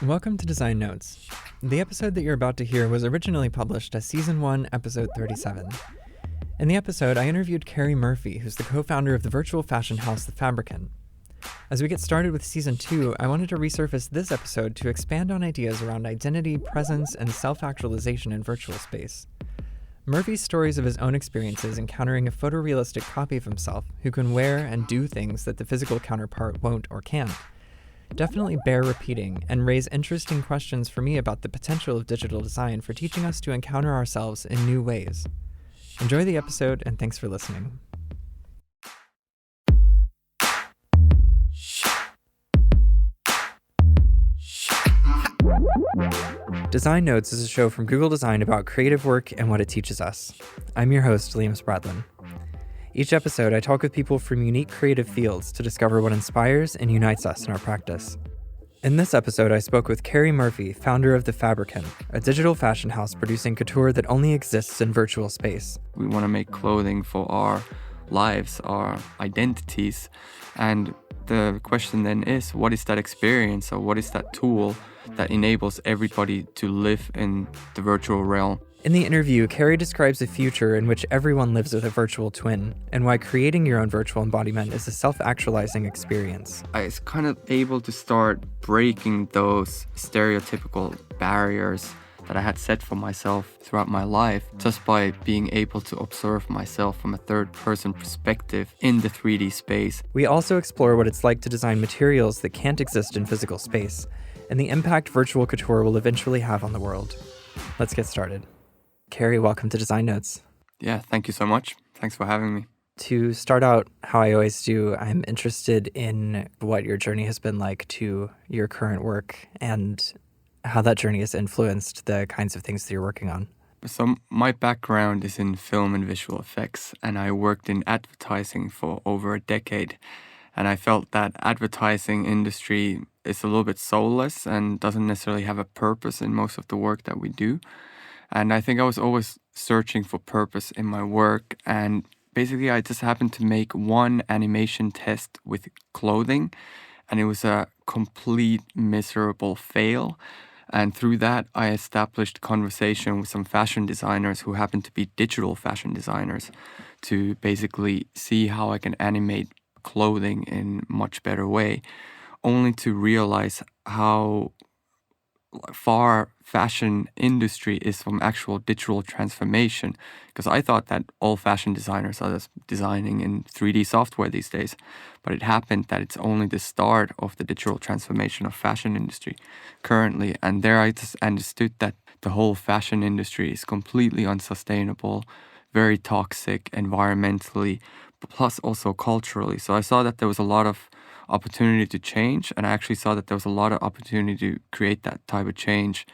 Welcome to Design Notes. The episode that you're about to hear was originally published as Season 1, Episode 37. In the episode, I interviewed Kerry Murphy, who's the co-founder of the virtual fashion house, the Fabricant. As we get started with Season 2, I wanted to resurface this episode to expand on ideas around identity, presence, and self-actualization in virtual space. Murphy's stories of his own experiences encountering a photorealistic copy of himself who can wear and do things that the physical counterpart won't or can't definitely bear repeating and raise interesting questions for me about the potential of digital design for teaching us to encounter ourselves in new ways. Enjoy the episode, and thanks for listening. Design Notes is a show from Google Design about creative work and what it teaches us. I'm your host, Liam Spradlin. Each episode, I talk with people from unique creative fields to discover what inspires and unites us in our practice. In this episode, I spoke with Kerry Murphy, founder of the Fabricant, a digital fashion house producing couture that only exists in virtual space. We want to make clothing for our lives, our identities, and the question then is, what is that experience or what is that tool that enables everybody to live in the virtual realm? In the interview, Kerry describes a future in which everyone lives with a virtual twin, and why creating your own virtual embodiment is a self-actualizing experience. I was kind of able to start breaking those stereotypical barriers that I had set for myself throughout my life just by being able to observe myself from a third-person perspective in the 3D space. We also explore what it's like to design materials that can't exist in physical space, and the impact virtual couture will eventually have on the world. Let's get started. Kerry, welcome to Design Notes. Yeah, thank you so much. Thanks for having me. To start out, how I always do, I'm interested in what your journey has been like to your current work and how that journey has influenced the kinds of things that you're working on. So my background is in film and visual effects, and I worked in advertising for over a decade. And I felt that advertising industry is a little bit soulless and doesn't necessarily have a purpose in most of the work that we do. And I think I was always searching for purpose in my work. And basically, I just happened to make one animation test with clothing, and it was a complete miserable fail. And through that, I established conversation with some fashion designers who happen to be digital fashion designers to basically see how I can animate clothing in a much better way, only to realize how far fashion industry is from actual digital transformation, because I thought that all fashion designers are just designing in 3D software these days, but it happened that it's only the start of the digital transformation of fashion industry currently. And there I just understood that the whole fashion industry is completely unsustainable, very toxic environmentally, plus also culturally. So I saw that there was a lot of opportunity to change, and I actually saw that there was a lot of opportunity to create that type of change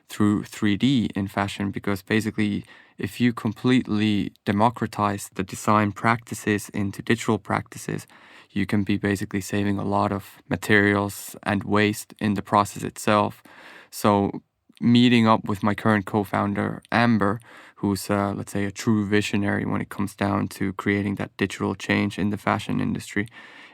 through 3D in fashion, because basically if you completely democratize the design practices into digital practices, you can be basically saving a lot of materials and waste in the process itself. So meeting up with my current co-founder, Amber, who's, let's say, a true visionary when it comes down to creating that digital change in the fashion industry,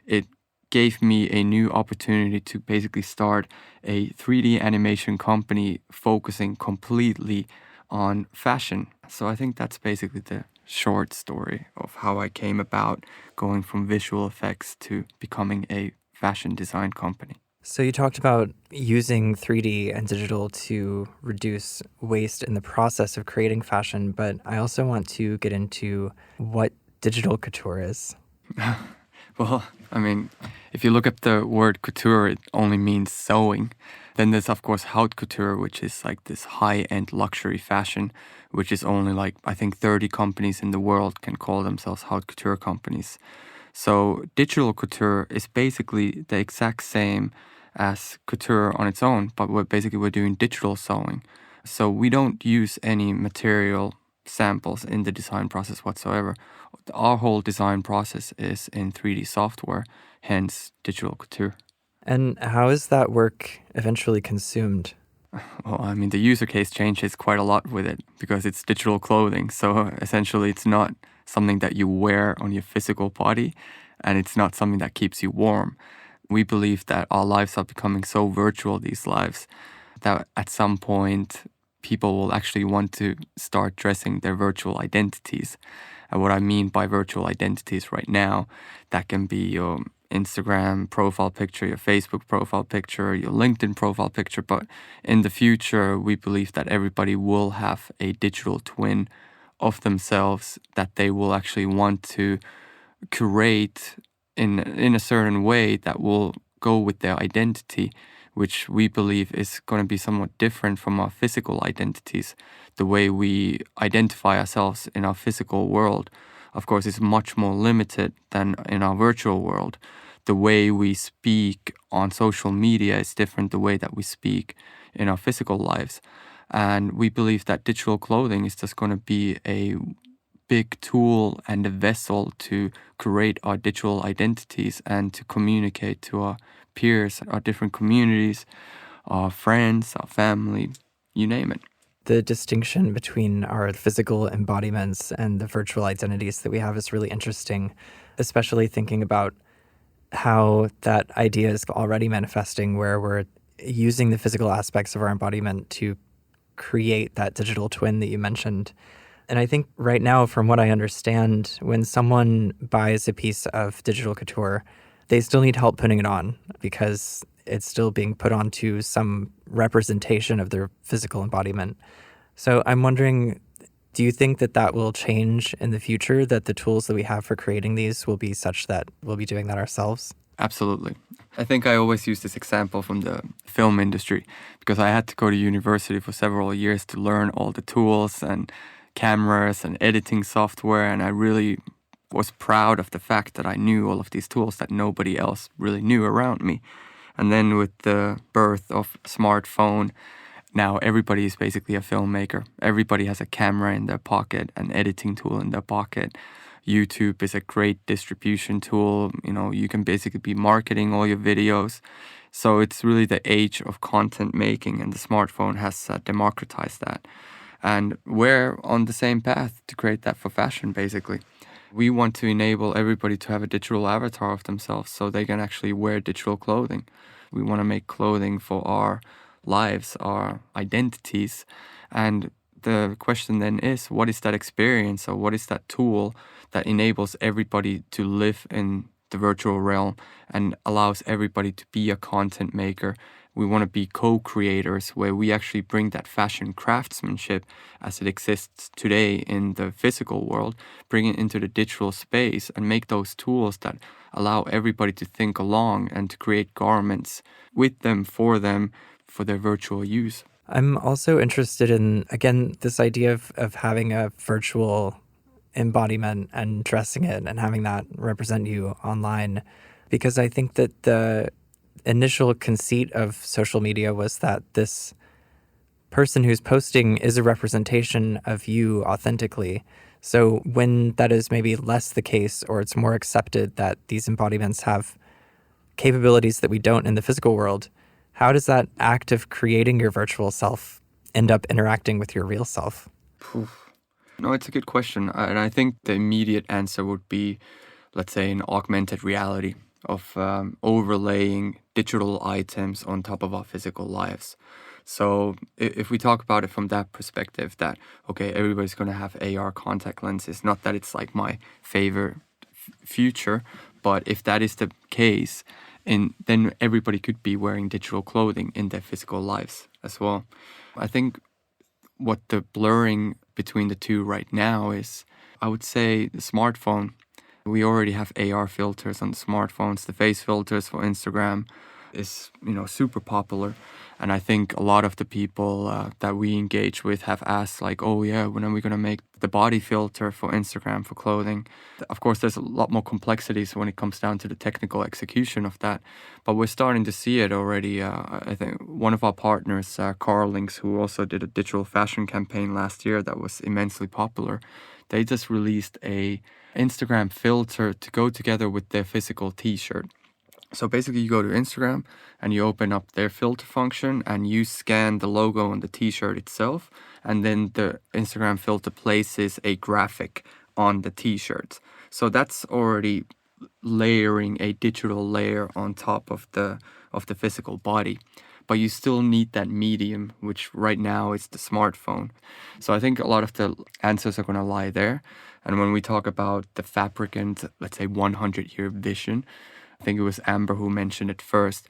it gave me a new opportunity to basically start a 3D animation company focusing completely on fashion. So I think that's basically the short story of how I came about going from visual effects to becoming a fashion design company. So you talked about using 3D and digital to reduce waste in the process of creating fashion, but I also want to get into what digital couture is. Well, I mean, if you look up the word couture, it only means sewing. Then there's, of course, haute couture, which is like this high-end luxury fashion, which is only like, I think 30 companies in the world can call themselves haute couture companies. So digital couture is basically the exact same as couture on its own, but we're doing digital sewing. So we don't use any material samples in the design process whatsoever. Our whole design process is in 3D software, hence digital couture. And how is that work eventually consumed? Well, I mean, the user case changes quite a lot with it because it's digital clothing. So essentially, it's not something that you wear on your physical body, and it's not something that keeps you warm. We believe that our lives are becoming so virtual, these lives, that at some point people will actually want to start dressing their virtual identities. And what I mean by virtual identities right now, that can be your Instagram profile picture, your Facebook profile picture, your LinkedIn profile picture. But in the future, we believe that everybody will have a digital twin of themselves that they will actually want to curate in a certain way that will go with their identity, which we believe is going to be somewhat different from our physical identities. The way we identify ourselves in our physical world, of course, is much more limited than in our virtual world. The way we speak on social media is different the way that we speak in our physical lives. And we believe that digital clothing is just going to be a big tool and a vessel to create our digital identities and to communicate to our peers, our different communities, our friends, our family, you name it. The distinction between our physical embodiments and the virtual identities that we have is really interesting, especially thinking about how that idea is already manifesting, where we're using the physical aspects of our embodiment to create that digital twin that you mentioned. And I think right now, from what I understand, when someone buys a piece of digital couture, they still need help putting it on because it's still being put onto some representation of their physical embodiment. So I'm wondering, do you think that that will change in the future, that the tools that we have for creating these will be such that we'll be doing that ourselves? Absolutely. I think I always use this example from the film industry because I had to go to university for several years to learn all the tools and cameras and editing software, and I really was proud of the fact that I knew all of these tools that nobody else really knew around me. And then with the birth of smartphone, now everybody is basically a filmmaker. Everybody has a camera in their pocket, an editing tool in their pocket. YouTube is a great distribution tool. You know, you can basically be marketing all your videos. So it's really the age of content making, and the smartphone has democratized that. And we're on the same path to create that for fashion, basically. We want to enable everybody to have a digital avatar of themselves so they can actually wear digital clothing. We want to make clothing for our lives, our identities. And the question then is, what is that experience, or what is that tool that enables everybody to live in the virtual realm and allows everybody to be a content maker? We want to be co-creators where we actually bring that fashion craftsmanship as it exists today in the physical world, bring it into the digital space and make those tools that allow everybody to think along and to create garments with them, for their virtual use. I'm also interested in, again, this idea of having a virtual embodiment and dressing it and having that represent you online, because I think that the initial conceit of social media was that this person who's posting is a representation of you authentically. So when that is maybe less the case, or it's more accepted that these embodiments have capabilities that we don't in the physical world, how does that act of creating your virtual self end up interacting with your real self? No, it's a good question. And I think the immediate answer would be, let's say, an augmented reality of overlaying digital items on top of our physical lives. So if we talk about it from that perspective, that, okay, everybody's going to have AR contact lenses, not that it's like my favorite future, but if that is the case, then everybody could be wearing digital clothing in their physical lives as well. I think what the blurring between the two right now is, I would say, the smartphone. We already have AR filters on the smartphones. The face filters for Instagram is, super popular. And I think a lot of the people that we engage with have asked, like, oh yeah, when are we going to make the body filter for Instagram for clothing? Of course, there's a lot more complexities when it comes down to the technical execution of that. But we're starting to see it already. I think one of our partners, Carlings, who also did a digital fashion campaign last year that was immensely popular, they just released a Instagram filter to go together with their physical t-shirt. So basically you go to Instagram and you open up their filter function and you scan the logo on the t-shirt itself, and then the Instagram filter places a graphic on the t-shirt. So that's already layering a digital layer on top of the physical body. But you still need that medium, which right now is the smartphone. So I think a lot of the answers are going to lie there. And when we talk about the Fabricant, let's say 100-year vision, I think it was Amber who mentioned it first,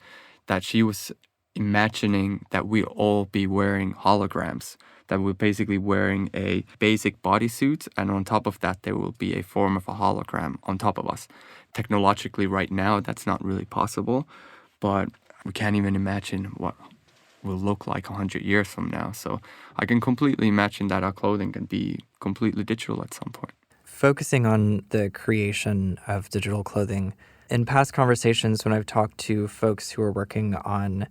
that she was imagining that we all be wearing holograms, that we're basically wearing a basic bodysuit, and on top of that, there will be a form of a hologram on top of us. Technologically, right now, that's not really possible, but we can't even imagine what will look like 100 years from now. So I can completely imagine that our clothing can be completely digital at some point. Focusing on the creation of digital clothing, in past conversations when I've talked to folks who are working on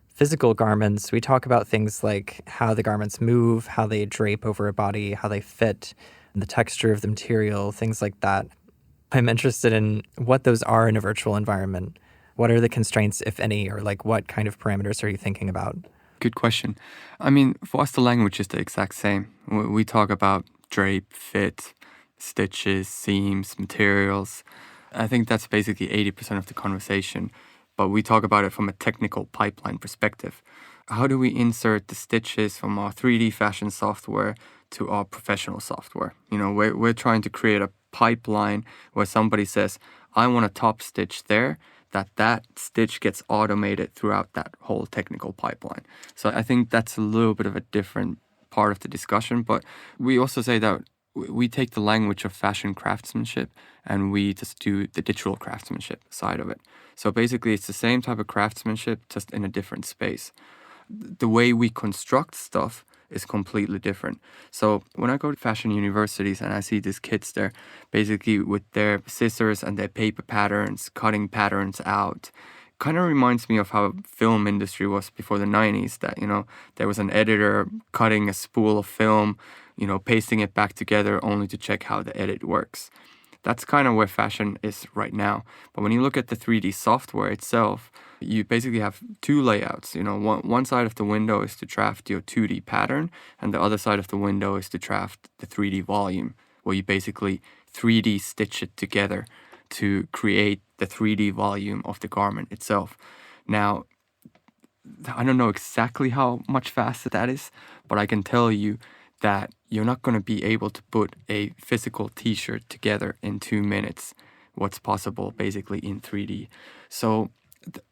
physical garments, we talk about things like how the garments move, how they drape over a body, how they fit, the texture of the material, things like that. I'm interested in what those are in a virtual environment. What are the constraints, if any, or like what kind of parameters are you thinking about? Good question. I mean, for us, the language is the exact same. We talk about drape, fit, stitches, seams, materials. I think that's basically 80% of the conversation. But we talk about it from a technical pipeline perspective. How do we insert the stitches from our 3D fashion software to our professional software? You know, we're trying to create a pipeline where somebody says, I want a top stitch there, that stitch gets automated throughout that whole technical pipeline. So I think that's a little bit of a different part of the discussion. But we also say that we take the language of fashion craftsmanship and we just do the digital craftsmanship side of it. So basically, it's the same type of craftsmanship, just in a different space. The way we construct stuff is completely different. So when I go to fashion universities and I see these kids there, basically with their scissors and their paper patterns, cutting patterns out, kind of reminds me of how film industry was before the 90s, that, you know, there was an editor cutting a spool of film, you know, pasting it back together only to check how the edit works. That's kind of where fashion is right now. But when you look at the 3D software itself, you basically have two layouts. You know, one side of the window is to draft your 2D pattern, and the other side of the window is to draft the 3D volume, where you basically 3D stitch it together to create the 3D volume of the garment itself. Now, I don't know exactly how much faster that is, but I can tell you that you're not going to be able to put a physical t-shirt together in 2 minutes. What's possible basically in 3D. So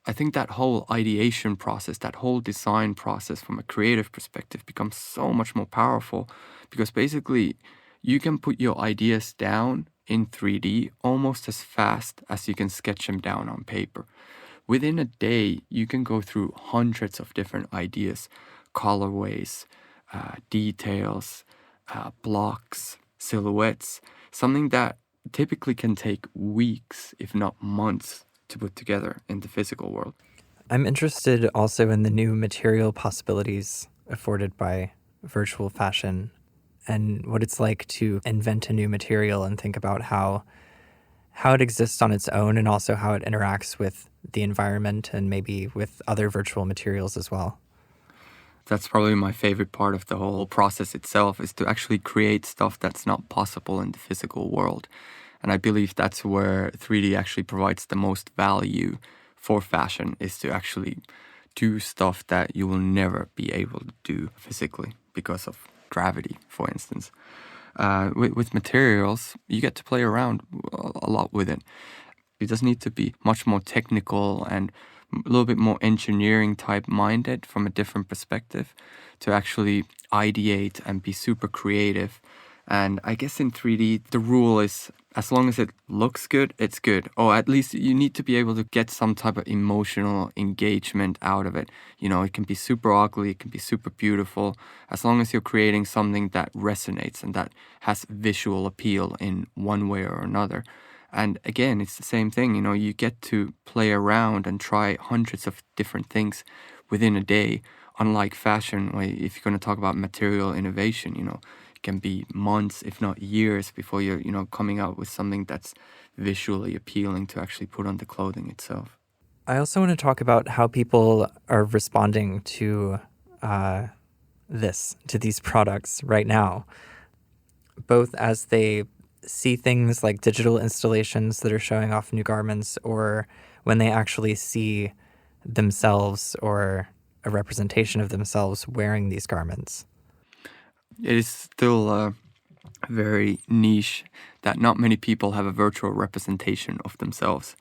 I think that whole ideation process, that whole design process from a creative perspective becomes so much more powerful, because basically you can put your ideas down in 3D almost as fast as you can sketch them down on paper. Within a day, you can go through hundreds of different ideas, colorways, details, blocks, silhouettes, something that typically can take weeks, if not months, to put together in the physical world. I'm interested also in the new material possibilities afforded by virtual fashion and what it's like to invent a new material and think about how it exists on its own and also how it interacts with the environment and maybe with other virtual materials as well. That's probably my favorite part of the whole process itself, is to actually create stuff that's not possible in the physical world. And I believe that's where 3D actually provides the most value for fashion, is to actually do stuff that you will never be able to do physically because of gravity, for instance. With materials, you get to play around a lot with it. It does need to be much more technical and a little bit more engineering type minded from a different perspective to actually ideate and be super creative. And I guess in 3D, the rule is, as long as it looks good, it's good. Or at least you need to be able to get some type of emotional engagement out of it. You know, it can be super ugly, it can be super beautiful, as long as you're creating something that resonates and that has visual appeal in one way or another. And again, it's the same thing, you know, you get to play around and try hundreds of different things within a day. Unlike fashion, where if you're going to talk about material innovation, you know, it can be months, if not years, before you're, you know, coming out with something that's visually appealing to actually put on the clothing itself. I also want to talk about how people are responding to these products right now, both as they see things like digital installations that are showing off new garments, or when they actually see themselves or a representation of themselves wearing these garments? It is still very niche that not many people have a virtual representation of themselves,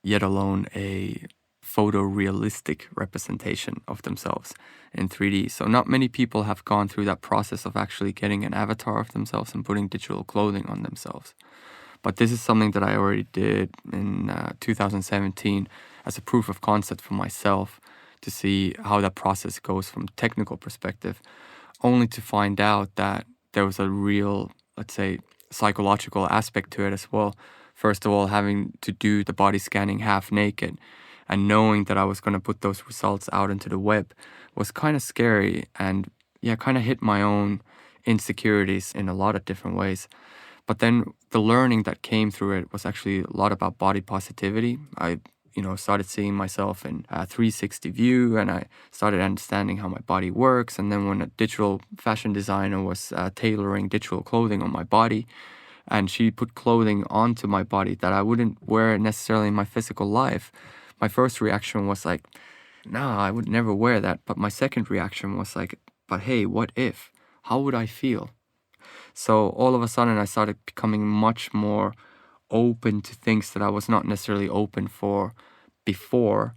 yet alone a photorealistic representation of themselves in 3D. So not many people have gone through that process of actually getting an avatar of themselves and putting digital clothing on themselves. But this is something that I already did in 2017 as a proof of concept for myself to see how that process goes from a technical perspective, only to find out that there was a real, let's say, psychological aspect to it as well. First of all, having to do the body scanning half naked and knowing that I was going to put those results out into the web was kind of scary, and yeah, kind of hit my own insecurities in a lot of different ways. But then the learning that came through it was actually a lot about body positivity. I started seeing myself in a 360 view, and I started understanding how my body works. And then when a digital fashion designer was tailoring digital clothing on my body, and she put clothing onto my body that I wouldn't wear necessarily in my physical life, my first reaction was like, nah, I would never wear that. But my second reaction was like, but hey, what if? How would I feel? So all of a sudden I started becoming much more open to things that I was not necessarily open for before.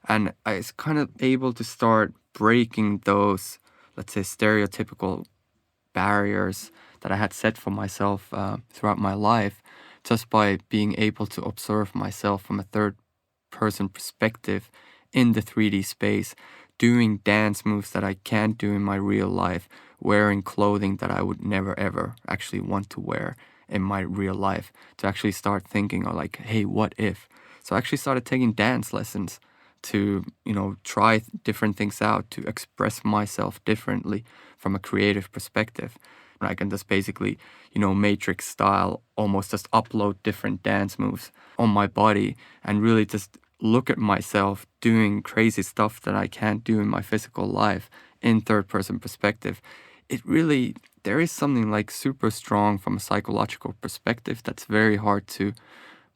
And I was kind of able to start breaking those, let's say, stereotypical barriers that I had set for myself throughout my life, just by being able to observe myself from a third person perspective in the 3D space, doing dance moves that I can't do in my real life, wearing clothing that I would never ever actually want to wear in my real life, to actually start thinking of like, hey, what if? So I actually started taking dance lessons to, try different things out, to express myself differently from a creative perspective. And I can just basically, matrix style, almost just upload different dance moves on my body and really just look at myself doing crazy stuff that I can't do in my physical life in third person perspective. There is something like super strong from a psychological perspective that's very hard to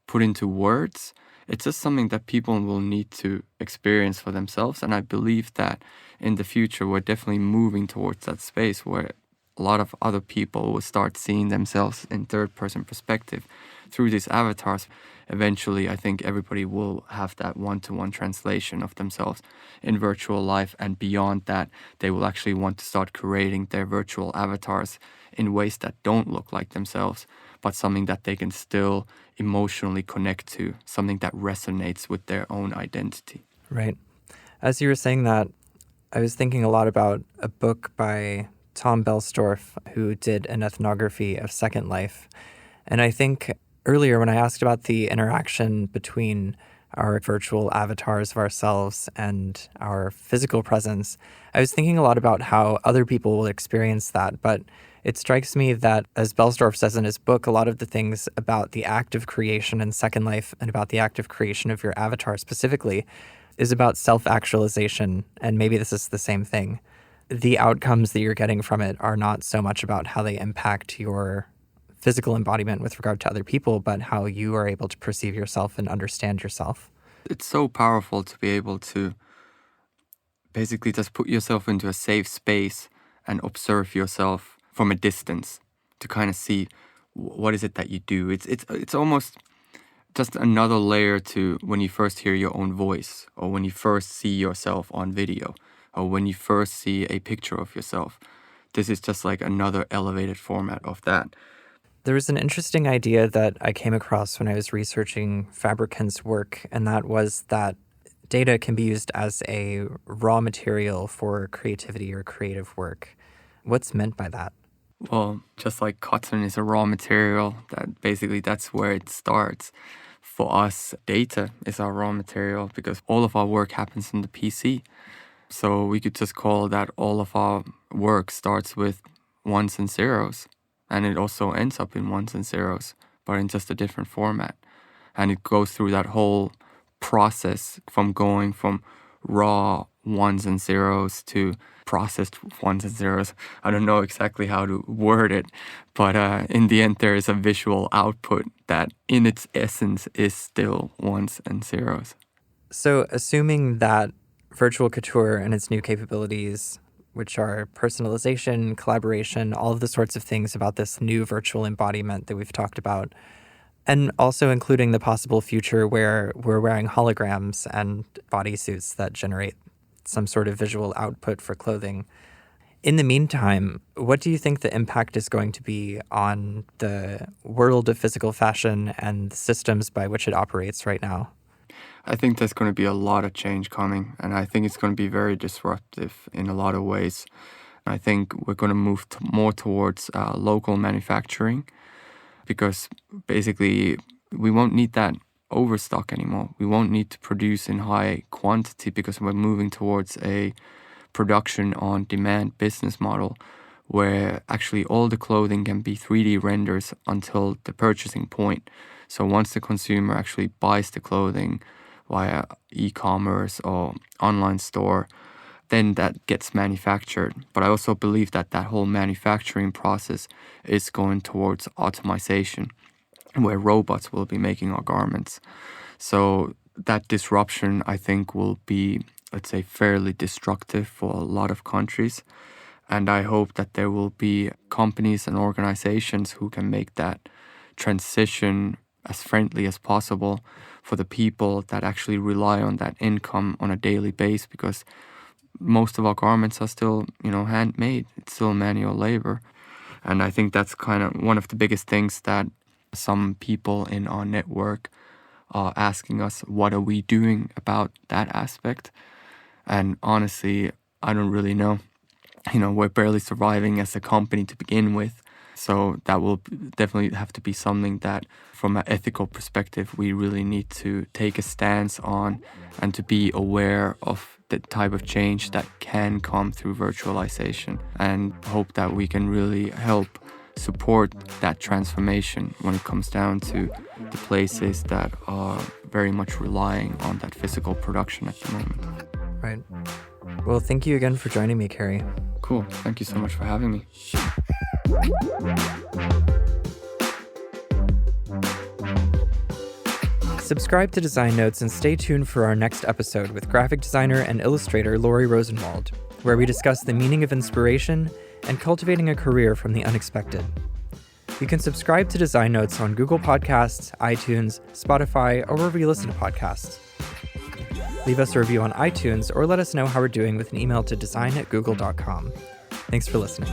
put into words. It's just something that people will need to experience for themselves. And I believe that in the future, we're definitely moving towards that space where a lot of other people will start seeing themselves in third person perspective through these avatars. Eventually, I think everybody will have that one-to-one translation of themselves in virtual life. And beyond that, they will actually want to start creating their virtual avatars in ways that don't look like themselves, but something that they can still emotionally connect to, something that resonates with their own identity. Right. As you were saying that, I was thinking a lot about a book by Tom Belsdorff, who did an ethnography of Second Life. And I think earlier when I asked about the interaction between our virtual avatars of ourselves and our physical presence, I was thinking a lot about how other people will experience that. But it strikes me that, as Belsdorff says in his book, a lot of the things about the act of creation in Second Life and about the act of creation of your avatar specifically is about self-actualization. And maybe this is the same thing. The outcomes that you're getting from it are not so much about how they impact your physical embodiment with regard to other people, but how you are able to perceive yourself and understand yourself. It's so powerful to be able to basically just put yourself into a safe space and observe yourself from a distance to kind of see what is it that you do. It's almost just another layer to when you first hear your own voice, or when you first see yourself on video, or when you first see a picture of yourself. This is just like another elevated format of that. There was an interesting idea that I came across when I was researching Fabricant's work, and that was that data can be used as a raw material for creativity or creative work. What's meant by that? Well, just like cotton is a raw material, that's where it starts. For us, data is our raw material because all of our work happens on the PC. So we could just call that all of our work starts with ones and zeros. And it also ends up in ones and zeros, but in just a different format. And it goes through that whole process from going from raw ones and zeros to processed ones and zeros. I don't know exactly how to word it, but in the end, there is a visual output that in its essence is still ones and zeros. So assuming that virtual couture and its new capabilities, which are personalization, collaboration, all of the sorts of things about this new virtual embodiment that we've talked about, and also including the possible future where we're wearing holograms and bodysuits that generate some sort of visual output for clothing. In the meantime, what do you think the impact is going to be on the world of physical fashion and the systems by which it operates right now? I think there's going to be a lot of change coming, and I think it's going to be very disruptive in a lot of ways. I think we're going to move more towards local manufacturing, because basically we won't need that overstock anymore. We won't need to produce in high quantity because we're moving towards a production on demand business model where actually all the clothing can be 3D renders until the purchasing point. So once the consumer actually buys the clothing via e-commerce or online store, then that gets manufactured. But I also believe that that whole manufacturing process is going towards automation, where robots will be making our garments. So that disruption, I think, will be, let's say, fairly destructive for a lot of countries. And I hope that there will be companies and organizations who can make that transition as friendly as possible for the people that actually rely on that income on a daily basis, because most of our garments are still, handmade. It's still manual labor. And I think that's kind of one of the biggest things that some people in our network are asking us, what are we doing about that aspect? And honestly, I don't really know. We're barely surviving as a company to begin with. So that will definitely have to be something that, from an ethical perspective, we really need to take a stance on and to be aware of the type of change that can come through virtualization, and hope that we can really help support that transformation when it comes down to the places that are very much relying on that physical production at the moment. Right. Well, thank you again for joining me, Kerry. Cool. Thank you so much for having me. Subscribe to Design Notes and stay tuned for our next episode with graphic designer and illustrator Lori Rosenwald, where we discuss the meaning of inspiration and cultivating a career from the unexpected. You can subscribe to Design Notes on Google Podcasts, iTunes, Spotify, or wherever you listen to podcasts. Leave us a review on iTunes or let us know how we're doing with an email to design@google.com. Thanks for listening.